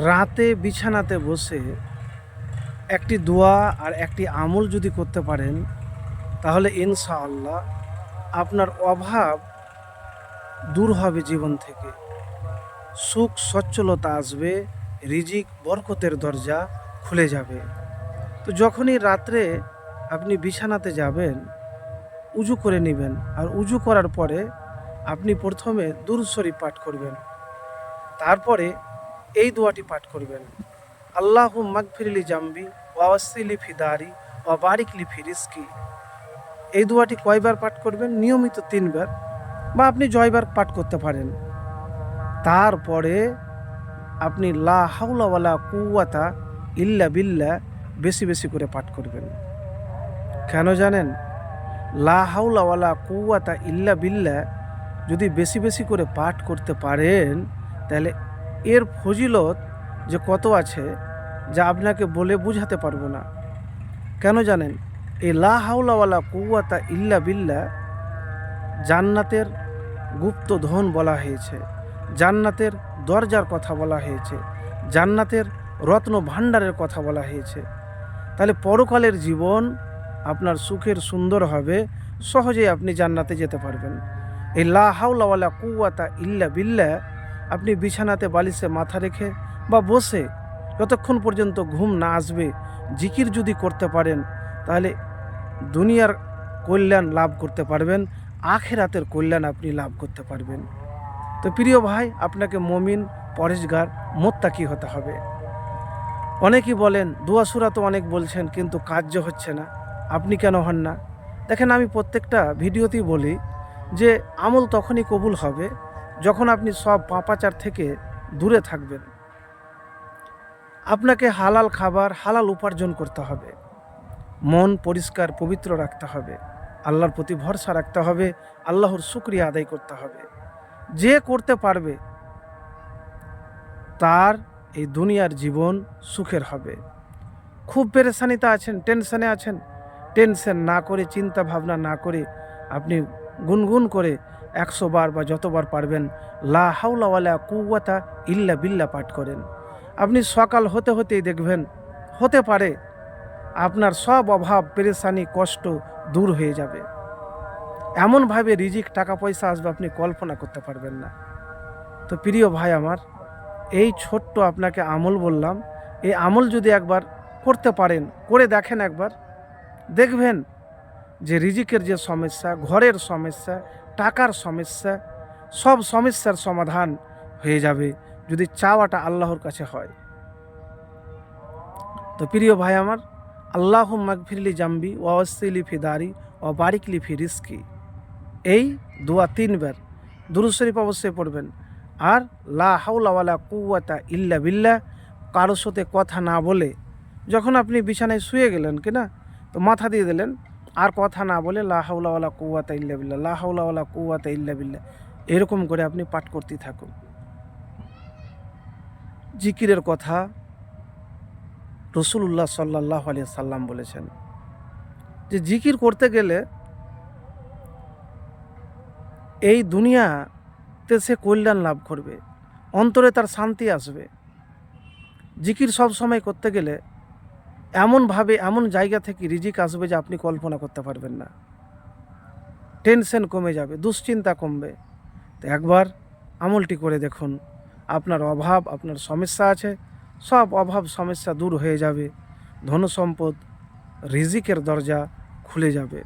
রাতে বিছানাতে বসে একটি দোয়া আর একটি আমল যদি করতে পারেন, তাহলে ইনশাআল্লাহ আপনার অভাব দূর হবে জীবন থেকে, সুখ সচ্ছলতা আসবে, রিজিক বরকতের দরজা খুলে যাবে। তো যখনই রাত্রে আপনি বিছানাতে যাবেন, উজু করে নেবেন, আর উজু করার পরে আপনি প্রথমে দুরূদ শরীফ পাঠ করবেন, তারপরে এই দোয়াটি পাঠ করবেন, আল্লাহু মাগফিরলি জাম্বি ওয়াওয়াসিলি ফিদারি ওয়া বারিকলি ফি রিজকি। এই দোয়াটি কয়বার পাঠ করবেন? নিয়মিত 3 বার, বা আপনি জয়বার পাঠ করতে পারেন। তারপরে আপনি লা হাওলা ওয়ালা কুওয়াতা ইল্লা বিল্লাহ বেশি বেশি করে পাঠ করবেন। কেন জানেন? লা হাওলা ওয়ালা কুওয়াতা ইল্লা বিল্লাহ যদি বেশি বেশি করে পাঠ করতে পারেন, তাহলে এর ফজিলত যে কত আছে, যা আপনাকে বলে বুঝাতে পারবো না। কেন জানেন? এই লা হাওলা ওয়ালা কুওয়াতা ইল্লা বিল্লাহ জান্নাতের গুপ্ত ধন বলা হয়েছে, জান্নাতের দরজার কথা বলা হয়েছে, জান্নাতের রত্ন ভাণ্ডারের কথা বলা হয়েছে। তাহলে পরকালের জীবন আপনার সুখের সুন্দর হবে, সহজেই আপনি জান্নাতে যেতে পারবেন। এই লা হাওলা ওয়ালা কুওয়াতা ইল্লা বিল্লাহ আপনি বিছানাতে বালিশে মাথা রেখে বা বসে যতক্ষণ পর্যন্ত ঘুম না আসবে জিকির যদি করতে পারেন, তাহলে দুনিয়ার কল্যাণ লাভ করতে পারবেন, আখিরাতের কল্যাণ আপনি লাভ করতে পারবেন। তো প্রিয় ভাই, আপনাকে মুমিন, পরেশগার, মুত্তাকি হতে হবে। অনেকেই বলেন দোয়া সূরা তো অনেক বলছেন, কিন্তু কার্য হচ্ছে না, আপনি কেন হন না? দেখেন, আমি প্রত্যেকটা ভিডিওতেই বলি যে আমল তখনই কবুল হবে যখন আপনি সব পাপাচার থেকে দূরে থাকবেন। আপনাকে হালাল খাবার, হালাল উপার্জন করতে হবে, মন পরিষ্কার পবিত্র রাখতে হবে, আল্লাহর প্রতি ভরসা রাখতে হবে, আল্লাহর শুকরিয়া আদায় করতে হবে। যে করতে পারবে তার এই দুনিয়ার জীবন সুখের হবে। খুব পেরেশানিতে আছেন, টেনশনে আছেন, টেনশন না করে, চিন্তা ভাবনা না করে আপনি গুনগুন করে 100 বার বা যতবার পারবেন লা হাওলা ওয়ালা কুওয়াতা ইল্লা বিল্লাহ পাঠ করেন। আপনি সকাল হতে হতেই দেখবেন, হতে পারে আপনার সব অভাব, পেরেশানি, কষ্ট দূর হয়ে যাবে। এমনভাবে রিজিক, টাকা পয়সা আসবে আপনি কল্পনা করতে পারবেন না। তো প্রিয় ভাই আমার, এই ছোট্ট আপনাকে আমল বললাম, এই আমল যদি একবার করতে পারেন, করে দেখেন একবার, দেখবেন যে রিজিকের যে সমস্যা, ঘরের সমস্যা, টাকার সমস্যা, সব সমস্যার সমাধান হয়ে যাবে যদি চাওয়াটা আল্লাহর কাছে হয়। তো প্রিয় ভাই আমার, আল্লাহু মাগফিরলি জাম্বি ওয়াওয়াসিলি ফিদারি ও বারিকলি ফি রিজকি, এই দোয়া 3 বার দুরূদ শরীফ অবশ্যই পড়বেন। আর লা হাওলা ওয়ালা কুওয়াতা ইল্লা বিল্লাহ কারোর সাথে কথা না বলে, যখন আপনি বিছানায় শুয়ে গেলেন কিনা, তো মাথা দিয়ে দিলেন, আর কথা না বলে লা হাওলা ওয়ালা কুওয়াতা ইল্লা বিল্লাহ, লা হাওলা ওয়ালা কুওয়াতা ইল্লা বিল্লাহ, এরকম করে আপনি পাঠ করতেই থাকুন। জিকিরের কথা রাসূলুল্লাহ সাল্লাল্লাহু আলাইহি সাল্লাম বলেছেন যে জিকির করতে গেলে এই দুনিয়াতে সে কল্যাণ লাভ করবে, অন্তরে তার শান্তি আসবে। জিকির সব সময় করতে গেলে এমনভাবে, এমন জায়গা থেকে রিজিক আসবে যে আপনি কল্পনা করতে পারবেন না। টেনশন কমে যাবে, দুশ্চিন্তা কমবে। তো একবার আমলটি করে দেখুন, আপনার অভাব, আপনার সমস্যা আছে, সব অভাব সমস্যা দূর হয়ে যাবে, ধন সম্পদ, রিজিকের দরজা খুলে যাবে।